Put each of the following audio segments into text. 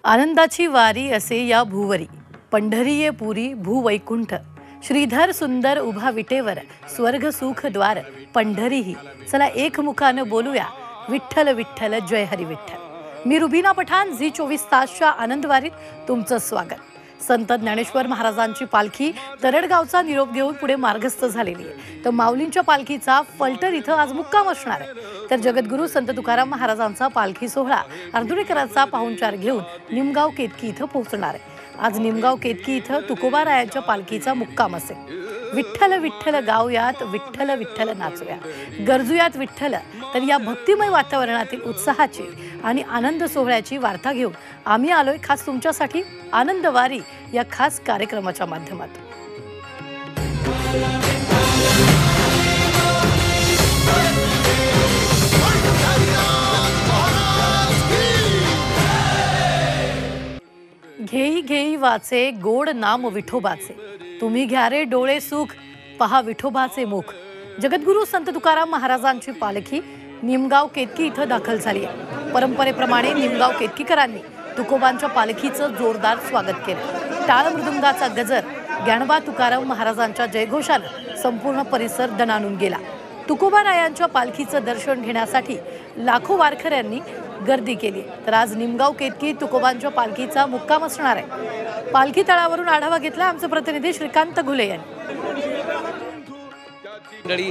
आनंदाची वारी असे या भूवरी, पंढरीये पुरी भूवैकुंठ, श्रीधर सुंदर उभा विटेवर, स्वर्ग सुख द्वार पंढरीही. चला एकमुखानं बोलूया, विठ्ठल विठ्ठल जय हरी विठ्ठल. मी रुबीना पठाण, झी 24 तासच्या आनंदवारीत तुमचं स्वागत. संत ज्ञानेश्वर महाराजांची पालखी तरडगावचा निरोप घेऊन पुढे मार्गस्थ झालेली आहे. तर माऊलींच्या पालखीचा फलटण इथं आज मुक्काम असणार आहे. तर जगद्गुरू संत तुकाराम महाराजांचा पालखी सोहळा अर्धुणेकरांचा पाहुणचार घेऊन निमगाव केतकी इथं पोहोचणार आहे. आज निमगाव केतकी इथं तुकोबारायांच्या पालखीचा मुक्काम असेल. विठ्ठल विठ्ठल गाऊयात, विठ्ठल विठ्ठल नाचूया, गरजूयात विठ्ठल. तर या भक्तिमय वातावरणातील उत्साहाची आणि आनंद सोहळ्याची वार्ता घेऊन आम्ही आलोय खास तुमच्यासाठी आनंदवारी या खास कार्यक्रमाच्या माध्यमातून. घेई घेई वाचे गोड नाम विठोबाचे, तुम्ही घ्या रे डोळे सुख, पहा विठोबाचे मुख. जगद्गुरू संत तुकाराम महाराजांची पालखी निमगाव केतकी इथं दाखल झाली आहे. परंपरेप्रमाणे निमगाव केतकीकरांनी तुकोबांच्या पालखीचं जोरदार स्वागत केलं. टाळ मृदुंगाचा गजर, ज्ञानोबा तुकाराम महाराजांच्या जयघोषानं संपूर्ण परिसर दणाणून गेला. तुकोबारायांच्या पालखीचं दर्शन घेण्यासाठी लाखो वारकऱ्यांनी गर्दी केली. तर आज निमगाव केतकी तुकोबांच्या पालखीचा मुक्काम असणार आहे. पालखी तळावरून आढावा घेतला आमचे प्रतिनिधी श्रीकांत घुले यांनी.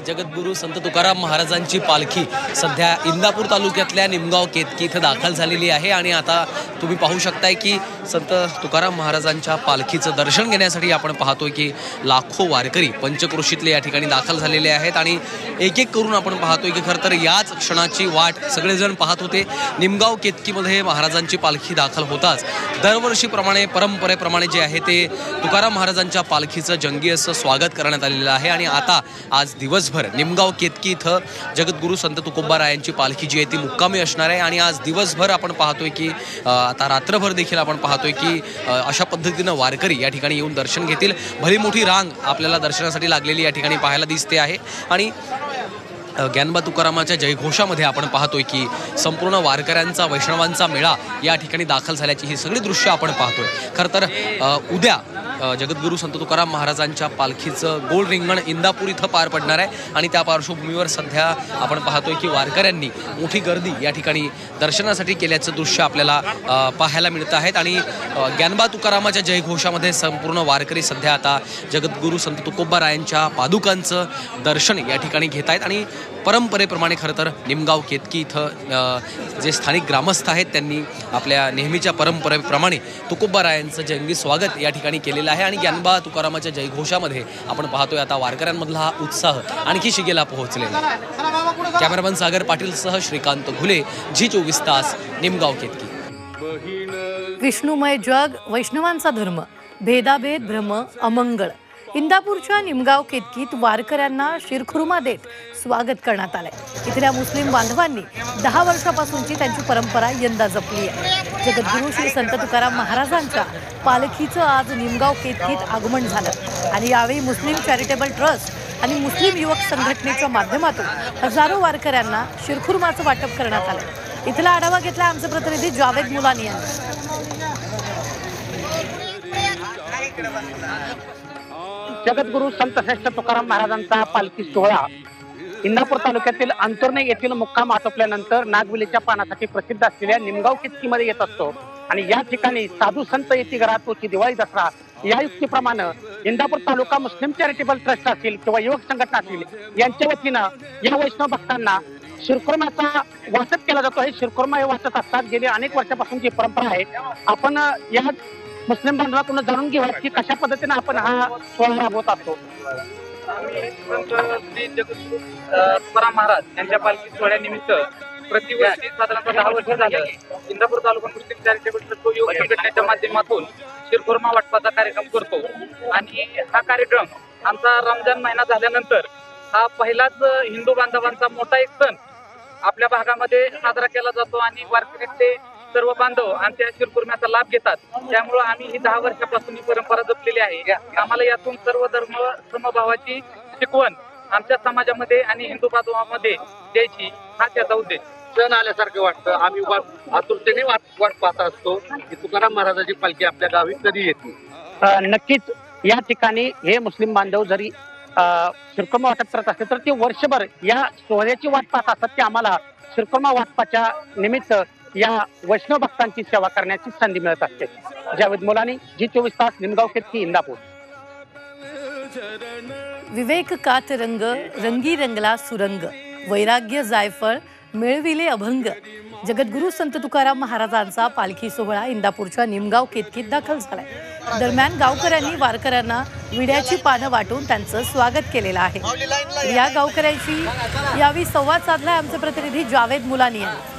जगद्गुरू संत तुकाराम महाराजांची पालखी सध्या इंदापूर तालुक्यातल्या निमगाव केतकी इथं दाखल झालेली आहे. आणि आता तुम्ही पाहू शकताय की संत तुकाराम महाराजांच्या पालखीचं दर्शन घेण्यासाठी आपण पाहतोय की लाखो वारकरी पंचक्रोशीतले या ठिकाणी दाखल झालेले आहेत. आणि एक एक करून आपण पाहतोय की खरं तर याच क्षणाची वाट सगळेजण पाहत होते. निमगाव केतकीमध्ये महाराजांची पालखी दाखल होताच दरवर्षीप्रमाणे परंपरेप्रमाणे जे आहे ते तुकाराम महाराजांच्या पालखीचं जंगी असं स्वागत करण्यात आलेलं आहे. आणि आता आज दिवसभर निमगाव केतकी इथं जगद्गुरू संत तुकोबारायांची पालखी जी आहे ती मुक्कामी असणार आहे. आणि आज दिवसभर आपण पाहतोय की आता रात्रभर देखील आपण पाहतोय की अशा पद्धतीनं वारकरी या ठिकाणी येऊन दर्शन घेतील. भली मोठी रांग आपल्याला दर्शनासाठी लागलेली या ठिकाणी पाहायला दिसते आहे. आणि ज्ञानोबा तुकारामाच्या जयघोषामध्ये आपण पाहतोय की संपूर्ण वारकऱ्यांचा वैष्णवांचा मेळा या ठिकाणी दाखल झाल्याची ही सगळी दृश्य आपण पाहतोय. खरं तर उद्या जगद्गुरू संत तुकाराम महाराजांच्या पालखीचं गोल रिंगण इंदापूर इथं पार पडणार आहे. आणि त्या पार्श्वभूमीवर सध्या आपण पाहतोय की वारकऱ्यांनी मोठी गर्दी या ठिकाणी दर्शनासाठी केल्याचं दृश्य आपल्याला पाहायला मिळतं आहेत. आणि ज्ञानोबा तुकारामाच्या जयघोषामध्ये संपूर्ण वारकरी सध्या आता जगद्गुरू संत तुकोबारायांच्या पादुकांचं दर्शन या ठिकाणी घेत आहेत. आणि परंपरेप्रमाणे खरं तर निमगाव केतकी इथं जे स्थानिक ग्रामस्थ आहेत त्यांनी आपल्या नेहमीच्या परंपरेप्रमाणे तुकोबारायांचं जंगी स्वागत या ठिकाणी केलेलं आहे. आणि ज्ञानोबा तुकारामाच्या जयघोषामध्ये आपण पाहतोय आता वारकऱ्यांमधला हा उत्साह आणखी शिगेला पोहोचलेला आहे. कॅमेरामन सागर पाटीलसह श्रीकांत घुले, झी 24 तास, निमगाव केतकी. विष्णुमय जग, वैष्णवांचा धर्म, भेदाभेद भ्रम अमंगळ. इंदापूरच्या निमगाव केतकीत वारकऱ्यांना शिरखुर्मा देत स्वागत करण्यात आलंय. इथल्या मुस्लिम बांधवांनी 10 वर्षापासूनची त्यांची परंपरा यंदा जपली आहे. जगद्गुरू श्री संत तुकाराम महाराजांच्या पालखीचं आज निमगाव केतकीत आगमन झालं. आणि यावेळी मुस्लिम चॅरिटेबल ट्रस्ट आणि मुस्लिम युवक संघटनेच्या माध्यमातून हजारो वारकऱ्यांना शिरखुर्माचं वाटप करण्यात आलं. इथला आढावा घेतला आमचे प्रतिनिधी जावेद मुलानी यांनी. जगद्गुरू संत श्रेष्ठ तुकाराम महाराजांचा पालखी सोहळा इंदापूर तालुक्यातील अंतुर्णे येथील मुक्काम आटोपल्यानंतर नागवेलीच्या पानासाठी प्रसिद्ध असलेल्या निमगाव केतकीमध्ये येत असतो. आणि या ठिकाणी साधू संत येती घरातोची दिवाळी दसरा या युक्तीप्रमाणे इंदापूर तालुका मुस्लिम चॅरिटेबल ट्रस्ट असेल किंवा युवक संघटना असेल यांच्या वतीनं या वैष्णव भक्तांना शिरखुर्माचा वाटप केला जातो. हे शिरखुर्मा हे वाटत असतात. गेली अनेक वर्षापासूनची परंपरा आहे. आपण या मुस्लिम बांधवातून जाणून घेऊया की कशा पद्धतीने आपण हा सोहळा राबवत असतो. श्री जगद्गुरू तुकाराम महाराज यांच्या पालखी सोहळ्यानिमित्त प्रतिवर्षी साधारणतः 10 वर्ष झाले इंदापूर तालुका मुस्लिम चॅरिटेबल ट्रस्ट युवक संघटनेच्या माध्यमातून शिरखुर्मा वाटपाचा कार्यक्रम करतो. आणि हा कार्यक्रम आमचा रमजान महिना झाल्यानंतर हा पहिलाच हिंदू बांधवांचा मोठा एक सण आपल्या भागामध्ये साजरा केला जातो. आणि वारकऱ्यांचे सर्व बांधव आमच्या शिरखुर्म्याचा लाभ घेतात. त्यामुळे आम्ही ही 10 वर्षापासून ही परंपरा जपलेली आहे. आम्हाला यातून सर्व धर्म समभावाची शिकवण आमच्या समाजामध्ये आणि हिंदू बांधवांमध्ये द्यायची हा त्याचा उद्देश. सण आल्यासारखं वाटतं. आम्ही आतुरतेने वाट पाहत असतो की तुकाराम महाराजांची पालखी आपल्या गावी कधी येते. नक्कीच या ठिकाणी हे मुस्लिम बांधव जरी शिरखुर्मा वाटप करत असते तर ते वर्षभर या सोहळ्याची वाट पाहत असतात की आम्हाला शिरखुर्मा वाटपाच्या निमित्त या वैष्णव भक्तांची सेवा करण्याची संधी मिळत असते. जावेद मुलानी, जी24 तास, निमगाव केतकी, इंदापूर. विवेक कात रंग रंगी रंगला सुरंग, वैराग्य जायफळ मिळविले अभंग. जगद्गुरू संत तुकाराम महाराजांचा पालखी सोहळा इंदापूरच्या निमगाव केतकीत दाखल झालाय. दरम्यान गावकऱ्यांनी वारकऱ्यांना विड्याची पानं वाटून त्यांचं स्वागत केलेलं आहे. या गावकऱ्यांशी यावेळी संवाद साधलाय आमचे प्रतिनिधी जावेद मुलानी यांनी.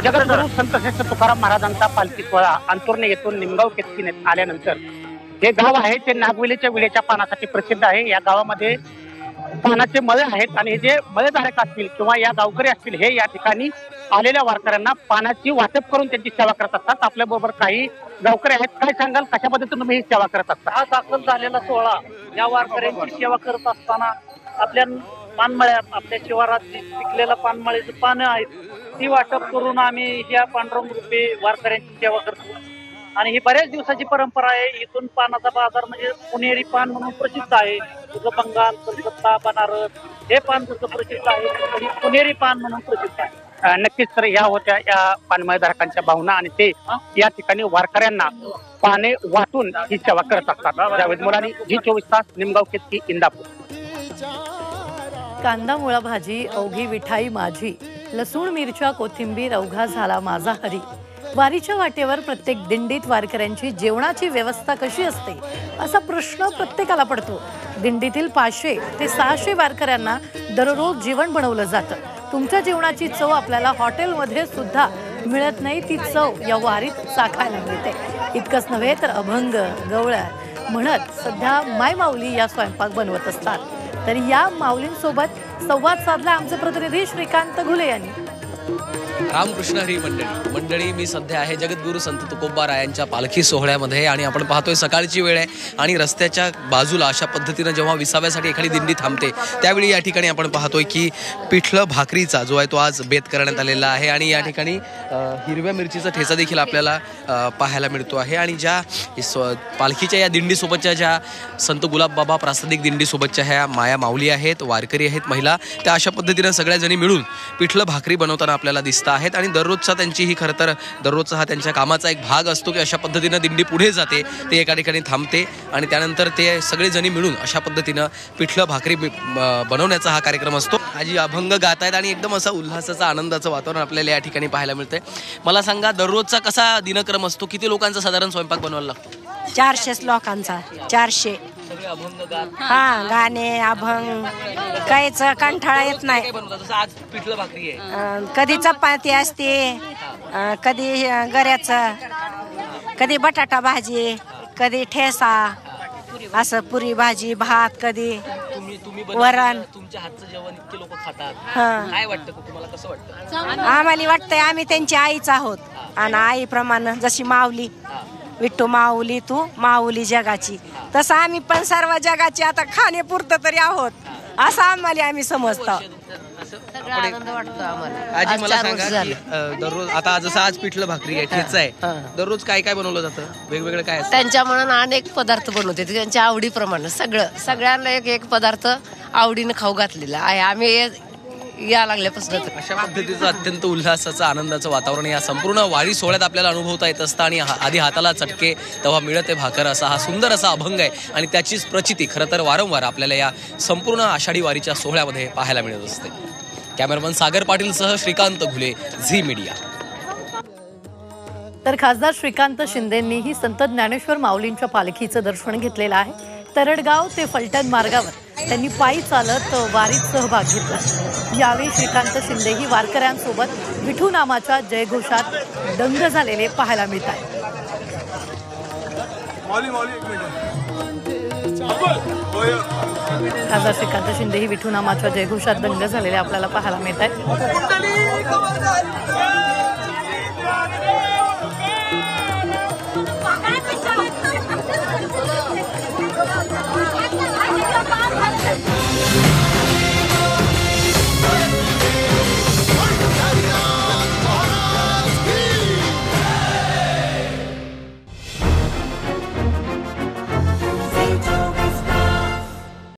जगद्गुरू संत श्रेष्ठ तुकाराम महाराजांचा पालखी सोहळा अंतुर्णे येथून निमगाव केतकीने आल्यानंतर हे गाव आहे ते नागवेलीच्या विड्याच्या पानासाठी प्रसिद्ध आहे. या गावामध्ये पानाचे मळे आहेत आणि हे जे मळेधारक असतील किंवा या गावकरी असतील हे या ठिकाणी आलेल्या वारकऱ्यांना पानाची वाटप करून त्यांची सेवा करत असतात. आपल्या बरोबर काही गावकरी आहेत. काय सांगाल, कशा पद्धतीने तुम्ही ही सेवा करत असता? हा दाखल झालेला सोहळा या वारकऱ्यांची सेवा करत असताना आपल्या पानमळ्यात आपल्या शिवारात जी पिकलेल्या पानमळ्याची पानं आहेत ती वाटप करून आम्ही या पांडुरंग रूपी वारकऱ्यांची सेवा करतो. आणि ही बऱ्याच दिवसाची परंपरा आहे. इथून पानाचा बाजार म्हणजे पुणेरी पान म्हणून प्रसिद्ध आहे. जसं बंगाल, कलकत्ता, बनारस हे पान जसं प्रसिद्ध आहे, पुणेरी पान म्हणून प्रसिद्ध आहे. नक्कीच तर या होत्या या पानमळधारकांच्या भावना आणि ते या ठिकाणी वारकऱ्यांना पाने वाटून ही सेवा करत असतात. जावेद मुलानी, जी24 तास, निमगाव केतकी, इंदापूर. कांदा मुळा भाजी अवघी विठाई माझी, लसूण मिरच्या कोथिंबीर अवघा झाला माझा हरी. वारीच्या वाटेवर प्रत्येक दिंडीत वारकऱ्यांची जेवणाची व्यवस्था कशी असते असा प्रश्न प्रत्येकाला पडतो. दिंडीतील 500 ते 600 वारकऱ्यांना दररोज जेवण बनवलं जातं. तुमच्या जेवणाची चव आपल्याला हॉटेलमध्ये सुद्धा मिळत नाही, ती चव या वारीत चाखायला मिळते. इतकंच नव्हे तर अभंग गवळ्या म्हणत सध्या माय माऊली या स्वयंपाक बनवत असतात. तर या माऊलींसोबत संवाद साधला आमचे प्रतिनिधी श्रीकांत घुले यांनी. रामकृष्ण हरी मंडळी, मी सध्या आहे जगद्गुरू संत तुकोबारायांच्या पालखी सोहळ्यामध्ये आणि आपण पाहतोय सकाळची वेळ आहे आणि रस्त्याच्या बाजूला अशा पद्धतीनं जेव्हा विसाव्यासाठी एखादी दिंडी थांबते त्यावेळी या ठिकाणी आपण पाहतोय की पिठलं भाकरीचा जो आहे तो आज बेत करण्यात आलेला आहे आणि या ठिकाणी हिरव्या मिरचीचा ठेचा देखील आपल्याला पाहायला मिळतो आहे. आणि ज्या पालखीच्या या दिंडीसोबतच्या ज्या संत गुलाबबाबा प्रासादिक दिंडीसोबतच्या ह्या माया माऊली आहेत, वारकरी आहेत, महिला, त्या अशा पद्धतीनं सगळ्याजणी मिळून पिठलं भाकरी बनवताना आपल्याला दिसतात आहेत. आणि दररोजचा त्यांची ही खरं तर दररोजचा हा त्यांच्या कामाचा एक भाग असतो की अशा पद्धतीनं दिंडी पुढे जाते, ते एका ठिकाणी थांबते आणि त्यानंतर ते सगळेजणी मिळून अशा पद्धतीनं पिठलं भाकरी बनवण्याचा हा कार्यक्रम असतो. आजी अभंग गात आहेत आणि एकदम असा उल्हासाचा आनंदाचं वातावरण आपल्याला या ठिकाणी पाहायला मिळतंय. मला सांगा, दररोजचा कसा दिनक्रम असतो? किती लोकांचा साधारण स्वयंपाक बनवायला लागतो? 400 लोकांचा. 400. सगळे अभंग गात, हा, गाणे अभंग काहीच कंठाळा येत नाही. जसं आज पिठलं भाकरी आहे, कधी चपाती असते, कधी गऱ्याचं, कधी बटाटा भाजी, कधी ठेसा, असं पुरी भाजी, भात, कधी तुम्ही वरण. तुमच्या हातचं जेवण इतके लोक खातात, हा. काय वाटतं तुम्हाला? कसं वाटतं? आम्हाला वाटतंय आम्ही त्यांची आईच आहोत आणि आईप्रमाणे जशी माऊली विठ्ठू माऊली तू माऊली जगाची, तसं आम्ही पण सर्व जगाची आता खाण्यापुरतं तरी आहोत असं आम्ही समजतो. आनंद वाटतो आम्हाला. आजी मला सांगा की दररोज आता जसं आज पिठलं भाकरी आहे, ठेचा आहे, दररोज काय काय बनवलं जातं? वेगवेगळं काय असतं? त्यांच्या मनानं अनेक पदार्थ बनवते, त्यांच्या आवडीप्रमाणे सगळ्यांना एक एक पदार्थ आवडीनं खाऊ घातलेला आहे. आम्ही या लागल्यापासून अशा पद्धतीचं अत्यंत उल्हासाचं आनंदाचं वातावरण या संपूर्ण वारी सोहळ्यात आपल्याला अनुभवता येत असतं. आणि आधी हाताला चटके तेव्हा मिळते भाकर, असा हा सुंदर असा अभंग आहे आणि त्याचीच प्रचिती खरं तर वारंवार आपल्याला या संपूर्ण आषाढी वारीच्या सोहळ्यामध्ये पाहायला मिळत असते. कॅमेरामन सागर पाटील सह श्रीकांत घुले, झी मीडिया. तर खासदार श्रीकांत शिंदेंनीही संत ज्ञानेश्वर माऊलींच्या पालखीचं दर्शन घेतलेलं आहे. तरडगाव ते फलटण मार्गावर त्यांनी पायी चालत वारीत सहभाग घेतला. यावेळी श्रीकांत शिंदेही वारकऱ्यांसोबत विठू नामाच्या जयघोषात दंग झालेले पाहायला मिळत आहे. खासदार श्रीकांत शिंदेही विठू नामाच्या जयघोषात दंग झालेले आपल्याला पाहायला मिळत आहे.